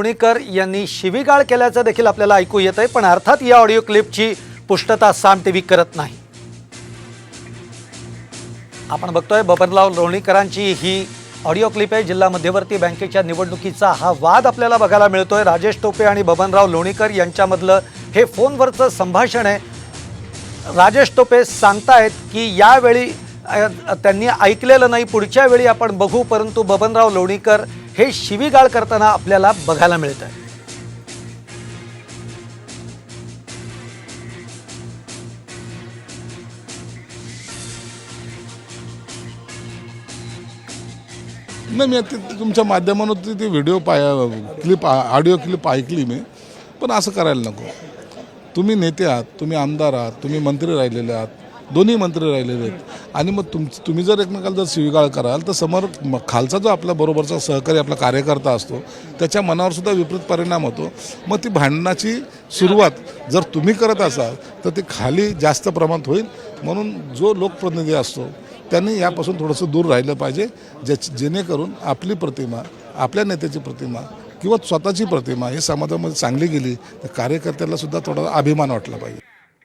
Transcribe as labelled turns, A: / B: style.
A: लोणीकर यांनी शिवीगाळ केल्याचं देखील आपल्याला ऐकू येत आहे, पण अर्थात या ऑडिओ क्लिपची पुष्टता साम टीव्ही करत नाही। आपण बघतोय बबनराव लोणीकरांची ही ऑडिओ क्लिप आहे। जिल्हा मध्यवर्ती बँकेच्या निवडणुकीचा हा वाद आपल्याला बघायला मिळतोय। राजेश टोपे आणि बबनराव लोणीकर यांच्यामधलं हे फोनवरचं संभाषण आहे। राजेश टोपे सांगतायत की यावेळी त्यांनी ऐकलेलं नाही, पुढच्या वेळी आपण बघू, परंतु बबनराव लोणीकर हे शिवीगाळ करताना आपल्याला बघायला मिळत आहे।
B: नाही, मी तुमच्या माध्यमातून ती व्हिडिओ क्लिप ऑडिओ क्लिप ऐकली मी, पण असं करायला नको। तुम्ही नेते आहात, तुम्ही आमदार आहात, तुम्ही मंत्री राहिलेले आहात, दोन्ही मंत्री राहिलेले आहेत आणि मग तुम्ही जर एकमेकाला जर शिवीगाळ कराल तर समोर खालचा जो आपल्या बरोबरचा सहकारी आपला कार्यकर्ता असतो त्याच्या मनावर सुद्धा विपरीत परिणाम होतो। मग ती भांडणाची सुरुवात जर तुम्ही करत असाल तर ती खाली जास्त प्रमाणात होईल। म्हणून जो लोकप्रतिनिधी असतो त्यांनी यापासून थोडंसं दूर राहिलं पाहिजे, जेणेकरून आपली प्रतिमा, आपल्या नेत्याची प्रतिमा किंवा स्वतःची प्रतिमा हे समाजामध्ये चांगली गेली तर कार्यकर्त्याला सुद्धा थोडा अभिमान वाटला पाहिजे।